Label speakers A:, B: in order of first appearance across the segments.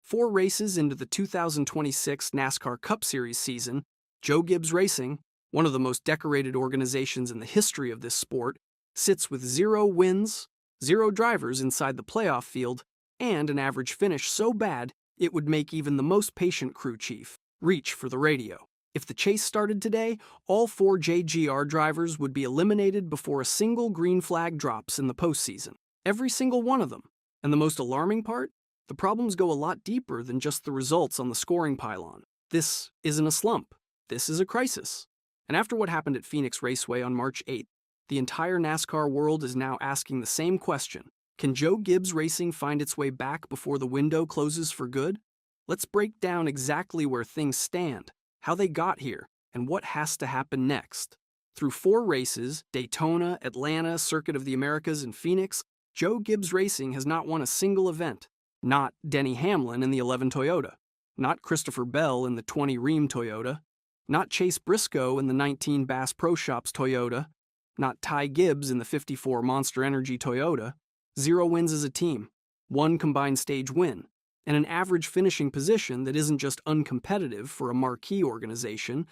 A: 4 races into the 2026 NASCAR Cup Series season, Joe Gibbs Racing, one of the most decorated organizations in the history of this sport, sits with 0 wins, 0 drivers inside the playoff field, and an average finish so bad it would make even the most patient crew chief reach for the radio. If the chase started today, all 4 JGR drivers would be eliminated before a single green flag drops in the postseason. Every single one of them. And the most alarming part? The problems go a lot deeper than just the results on the scoring pylon. This isn't a slump. This is a crisis. And after what happened at Phoenix Raceway on March 8th, the entire NASCAR world is now asking the same question. Can Joe Gibbs Racing find its way back before the window closes for good? Let's break down exactly where things stand, how they got here, and what has to happen next. Through 4 races, Daytona, Atlanta, Circuit of the Americas, and Phoenix, Joe Gibbs Racing has not won a single event. Not Denny Hamlin in the 11 Toyota. Not Christopher Bell in the 20 Rheem Toyota. Not Chase Briscoe in the 19 Bass Pro Shops Toyota. Not Ty Gibbs in the 54 Monster Energy Toyota. 0 wins as a team. 1 combined stage win. And an average finishing position that isn't just uncompetitive for a marquee organization,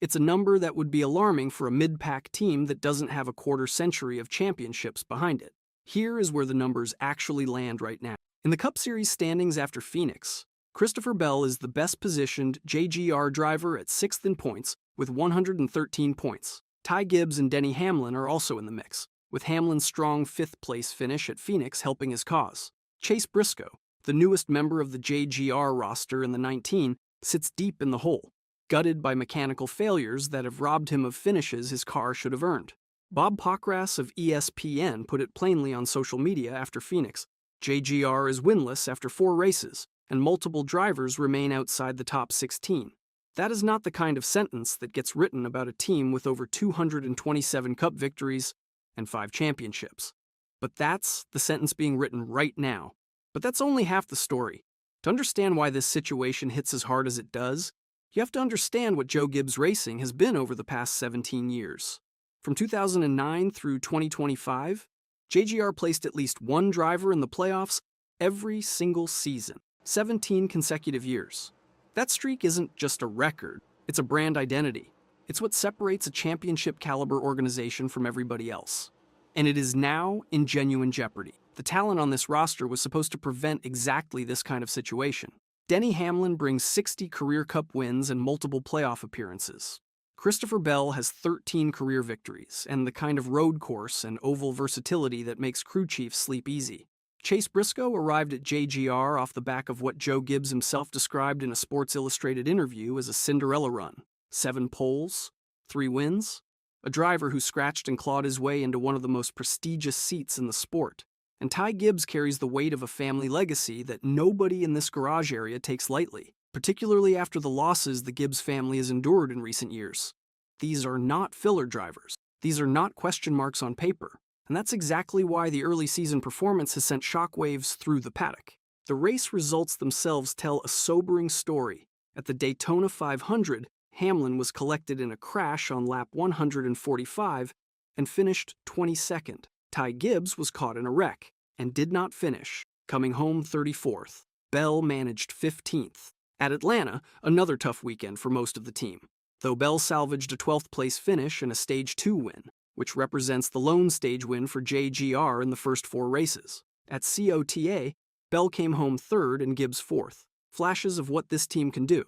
A: it's a number that would be alarming for a mid-pack team that doesn't have a quarter-century of championships behind it. Here is where the numbers actually land right now. In the Cup Series standings after Phoenix, Christopher Bell is the best-positioned JGR driver at 6th in points with 113 points. Ty Gibbs and Denny Hamlin are also in the mix, with Hamlin's strong 5th-place finish at Phoenix helping his cause. Chase Briscoe, the newest member of the JGR roster in the 19, sits deep in the hole, gutted by mechanical failures that have robbed him of finishes his car should have earned. Bob Pockras of ESPN put it plainly on social media after Phoenix. JGR is winless after 4 races, and multiple drivers remain outside the top 16. That is not the kind of sentence that gets written about a team with over 227 Cup victories and 5 championships. But that's the sentence being written right now. But that's only half the story. To understand why this situation hits as hard as it does, you have to understand what Joe Gibbs Racing has been over the past 17 years. From 2009 through 2025, JGR placed at least 1 driver in the playoffs every single season, 17 consecutive years. That streak isn't just a record, it's a brand identity. It's what separates a championship-caliber organization from everybody else. And it is now in genuine jeopardy. The talent on this roster was supposed to prevent exactly this kind of situation. Denny Hamlin brings 60 career Cup wins and multiple playoff appearances. Christopher Bell has 13 career victories and the kind of road course and oval versatility that makes crew chiefs sleep easy. Chase Briscoe arrived at JGR off the back of what Joe Gibbs himself described in a Sports Illustrated interview as a Cinderella run. 7 poles, 3 wins, a driver who scratched and clawed his way into one of the most prestigious seats in the sport. And Ty Gibbs carries the weight of a family legacy that nobody in this garage area takes lightly, particularly after the losses the Gibbs family has endured in recent years. These are not filler drivers. These are not question marks on paper. And that's exactly why the early season performance has sent shockwaves through the paddock. The race results themselves tell a sobering story. At the Daytona 500, Hamlin was collected in a crash on lap 145 and finished 22nd. Ty Gibbs was caught in a wreck and did not finish, coming home 34th. Bell managed 15th. At Atlanta, another tough weekend for most of the team, though Bell salvaged a 12th place finish and a Stage 2 win, which represents the lone stage win for JGR in the first 4 races. At COTA, Bell came home 3rd and Gibbs 4th, flashes of what this team can do,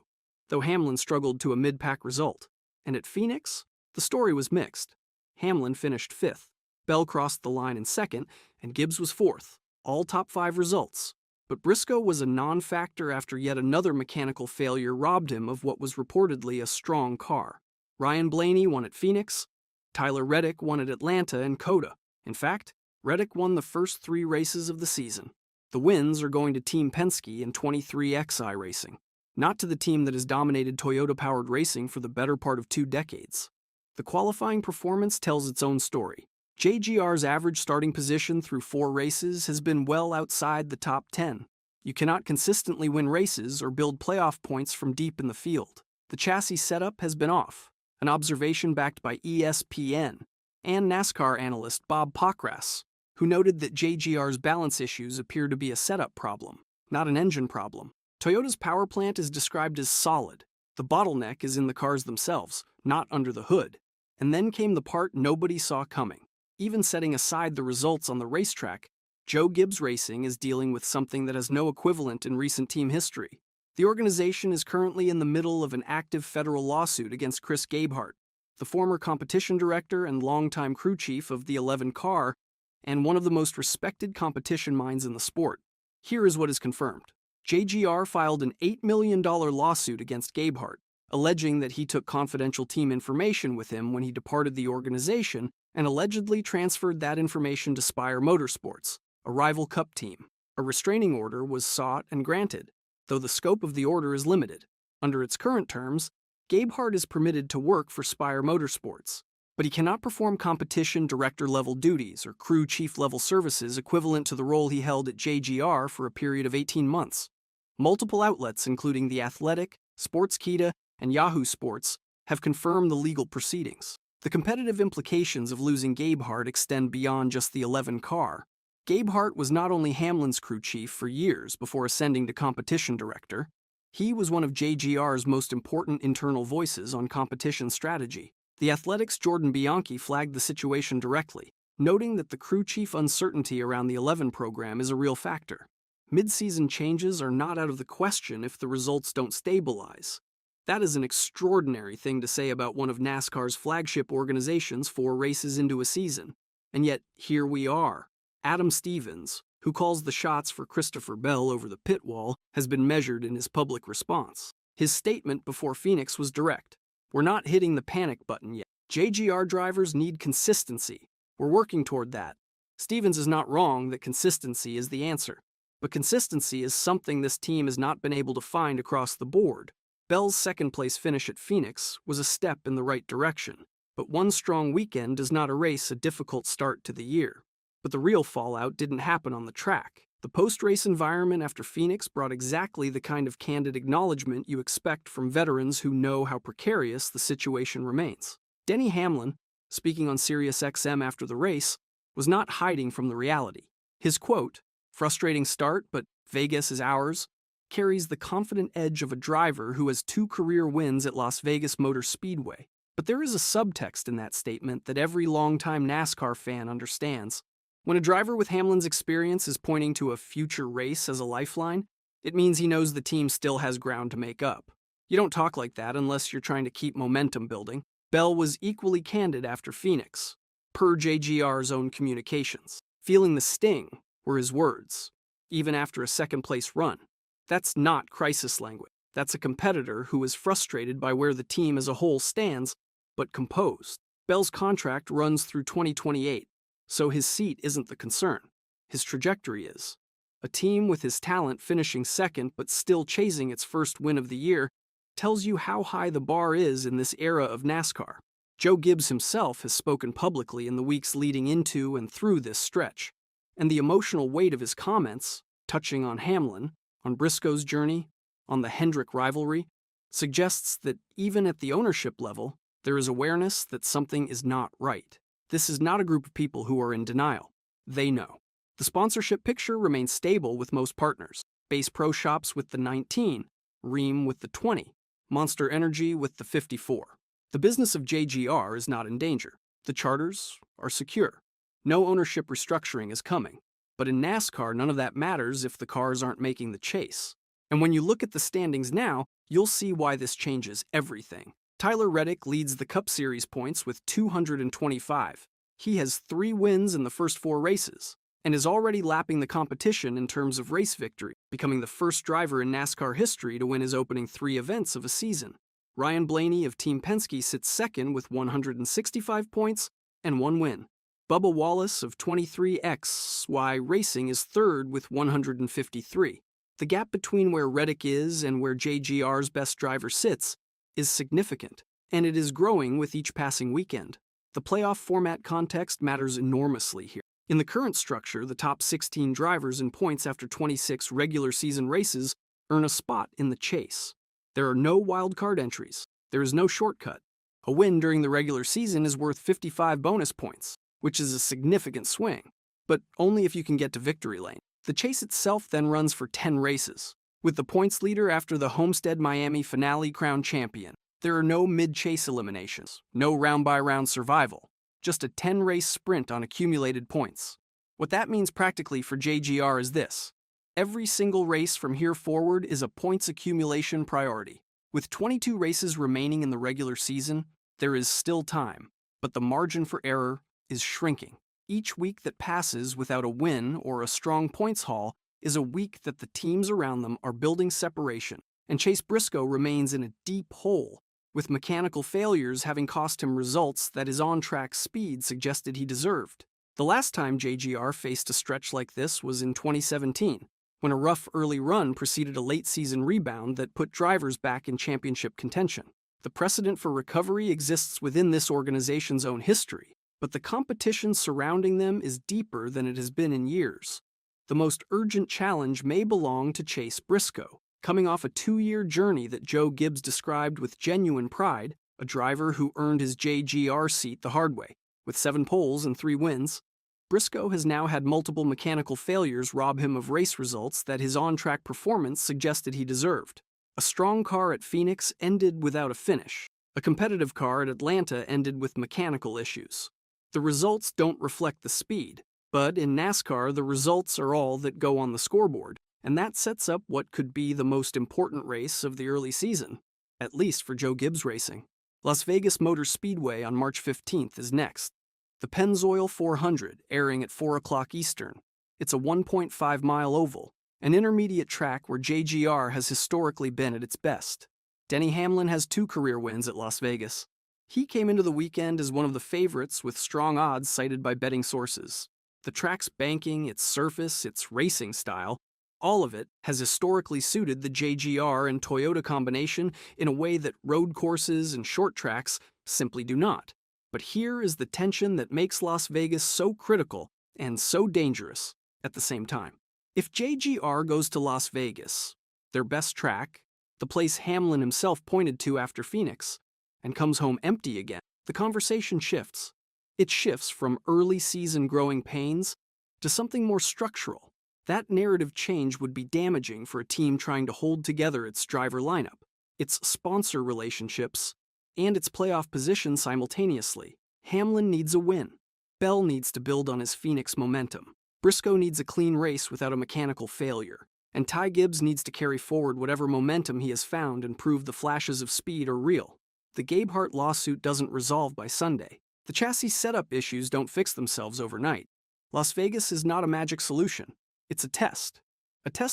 A: though Hamlin struggled to a mid-pack result. And at Phoenix, the story was mixed. Hamlin finished 5th, Bell crossed the line in 2nd, and Gibbs was 4th, all top 5 results. But Briscoe was a non-factor after yet another mechanical failure robbed him of what was reportedly a strong car. Ryan Blaney won at Phoenix, Tyler Reddick won at Atlanta and COTA. In fact, Reddick won the first 3 races of the season. The wins are going to Team Penske and 23XI Racing, not to the team that has dominated Toyota-powered racing for the better part of 2 decades. The qualifying performance tells its own story. JGR's average starting position through 4 races has been well outside the top 10. You cannot consistently win races or build playoff points from deep in the field. The chassis setup has been off, an observation backed by ESPN and NASCAR analyst Bob Pockras, who noted that JGR's balance issues appear to be a setup problem, not an engine problem. Toyota's power plant is described as solid. The bottleneck is in the cars themselves, not under the hood. And then came the part nobody saw coming. Even setting aside the results on the racetrack, Joe Gibbs Racing is dealing with something that has no equivalent in recent team history. The organization is currently in the middle of an active federal lawsuit against Chris Gabehart, the former competition director and longtime crew chief of the 11 car, and one of the most respected competition minds in the sport. Here is what is confirmed. JGR filed an $8 million lawsuit against Gabehart, alleging that he took confidential team information with him when he departed the organization and allegedly transferred that information to Spire Motorsports, a rival Cup team. A restraining order was sought and granted, though the scope of the order is limited. Under its current terms, Gabehart is permitted to work for Spire Motorsports, but he cannot perform competition director-level duties or crew chief-level services equivalent to the role he held at JGR for a period of 18 months. Multiple outlets, including The Athletic, Sportskeeda, and Yahoo Sports, have confirmed the legal proceedings. The competitive implications of losing Gabehart extend beyond just the 11 car. Gabehart was not only Hamlin's crew chief for years before ascending to competition director, he was one of JGR's most important internal voices on competition strategy. The Athletic's Jordan Bianchi flagged the situation directly, noting that the crew chief uncertainty around the 11 program is a real factor. Mid-season changes are not out of the question if the results don't stabilize. That is an extraordinary thing to say about one of NASCAR's flagship organizations 4 races into a season. And yet, here we are. Adam Stevens, who calls the shots for Christopher Bell over the pit wall, has been measured in his public response. His statement before Phoenix was direct. We're not hitting the panic button yet. JGR drivers need consistency. We're working toward that. Stevens is not wrong that consistency is the answer. But consistency is something this team has not been able to find across the board. Bell's second-place finish at Phoenix was a step in the right direction, but one strong weekend does not erase a difficult start to the year. But the real fallout didn't happen on the track. The post-race environment after Phoenix brought exactly the kind of candid acknowledgement you expect from veterans who know how precarious the situation remains. Denny Hamlin, speaking on SiriusXM after the race, was not hiding from the reality. His quote, "Frustrating start, but Vegas is ours," carries the confident edge of a driver who has 2 career wins at Las Vegas Motor Speedway. But there is a subtext in that statement that every longtime NASCAR fan understands. When a driver with Hamlin's experience is pointing to a future race as a lifeline, it means he knows the team still has ground to make up. You don't talk like that unless you're trying to keep momentum building. Bell was equally candid after Phoenix, per JGR's own communications. Feeling the sting were his words, even after a second-place run. That's not crisis language. That's a competitor who is frustrated by where the team as a whole stands, but composed. Bell's contract runs through 2028. So his seat isn't the concern. His trajectory is. A team with his talent finishing second but still chasing its first win of the year tells you how high the bar is in this era of NASCAR. Joe Gibbs himself has spoken publicly in the weeks leading into and through this stretch, and the emotional weight of his comments, touching on Hamlin, on Briscoe's journey, on the Hendrick rivalry, suggests that even at the ownership level, there is awareness that something is not right. This is not a group of people who are in denial. They know. The sponsorship picture remains stable with most partners. Base Pro Shops with the 19, Rheem with the 20, Monster Energy with the 54. The business of JGR is not in danger. The charters are secure. No ownership restructuring is coming. But in NASCAR, none of that matters if the cars aren't making the chase. And when you look at the standings now, you'll see why this changes everything. Tyler Reddick leads the Cup Series points with 225. He has 3 wins in the first 4 races, and is already lapping the competition in terms of race victory, becoming the first driver in NASCAR history to win his opening 3 events of a season. Ryan Blaney of Team Penske sits second with 165 points and 1 win. Bubba Wallace of 23XY Racing is third with 153. The gap between where Reddick is and where JGR's best driver sits is significant, and it is growing with each passing weekend. The playoff format context matters enormously here. In the current structure, the top 16 drivers in points after 26 regular season races earn a spot in the chase. There are no wildcard entries. There is no shortcut. A win during the regular season is worth 55 bonus points, which is a significant swing, but only if you can get to victory lane. The chase itself then runs for 10 races. With the points leader after the Homestead Miami finale crowned champion, there are no mid-chase eliminations, no round-by-round survival, just a 10-race sprint on accumulated points. What that means practically for JGR is this. Every single race from here forward is a points accumulation priority. With 22 races remaining in the regular season, there is still time, but the margin for error is shrinking. Each week that passes without a win or a strong points haul is a week that the teams around them are building separation, and Chase Briscoe remains in a deep hole, with mechanical failures having cost him results that his on-track speed suggested he deserved. The last time JGR faced a stretch like this was in 2017, when a rough early run preceded a late-season rebound that put drivers back in championship contention. The precedent for recovery exists within this organization's own history, but the competition surrounding them is deeper than it has been in years. The most urgent challenge may belong to Chase Briscoe, coming off a 2-year journey that Joe Gibbs described with genuine pride, a driver who earned his JGR seat the hard way. With 7 poles and 3 wins, Briscoe has now had multiple mechanical failures rob him of race results that his on-track performance suggested he deserved. A strong car at Phoenix ended without a finish. A competitive car at Atlanta ended with mechanical issues. The results don't reflect the speed, but in NASCAR the results are all that go on the scoreboard, and that sets up what could be the most important race of the early season, at least for Joe Gibbs Racing. Las Vegas Motor Speedway on March 15th is next. The Pennzoil 400, airing at 4 o'clock Eastern. It's a 1.5-mile oval, an intermediate track where JGR has historically been at its best. Denny Hamlin has 2 career wins at Las Vegas. He came into the weekend as one of the favorites with strong odds cited by betting sources. The track's banking, its surface, its racing style, all of it has historically suited the JGR and Toyota combination in a way that road courses and short tracks simply do not. But here is the tension that makes Las Vegas so critical and so dangerous at the same time. If JGR goes to Las Vegas, their best track, the place Hamlin himself pointed to after Phoenix, and comes home empty again, the conversation shifts. It shifts from early season growing pains to something more structural. That narrative change would be damaging for a team trying to hold together its driver lineup, its sponsor relationships, and its playoff position simultaneously. Hamlin needs a win. Bell needs to build on his Phoenix momentum. Briscoe needs a clean race without a mechanical failure. And Ty Gibbs needs to carry forward whatever momentum he has found and prove the flashes of speed are real. The Gabehart lawsuit doesn't resolve by Sunday. The chassis setup issues don't fix themselves overnight. Las Vegas is not a magic solution. It's a test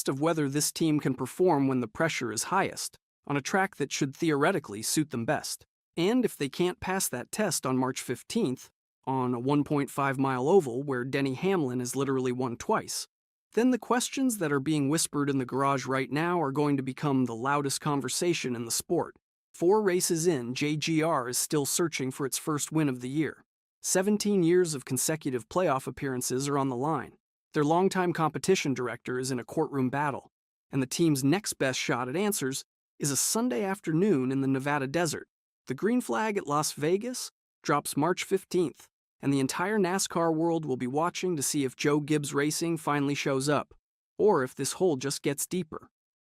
A: of whether this team can perform when the pressure is highest, on a track that should theoretically suit them best. And if they can't pass that test on March 15th, on a 1.5-mile oval where Denny Hamlin has literally won twice, then the questions that are being whispered in the garage right now are going to become the loudest conversation in the sport. 4 races in, JGR is still searching for its first win of the year. 17 years of consecutive playoff appearances are on the line. Their longtime competition director is in a courtroom battle, and the team's next best shot at answers is a Sunday afternoon in the Nevada desert. The green flag at Las Vegas drops March 15th, and the entire NASCAR world will be watching to see if Joe Gibbs Racing finally shows up, or if this hole just gets deeper.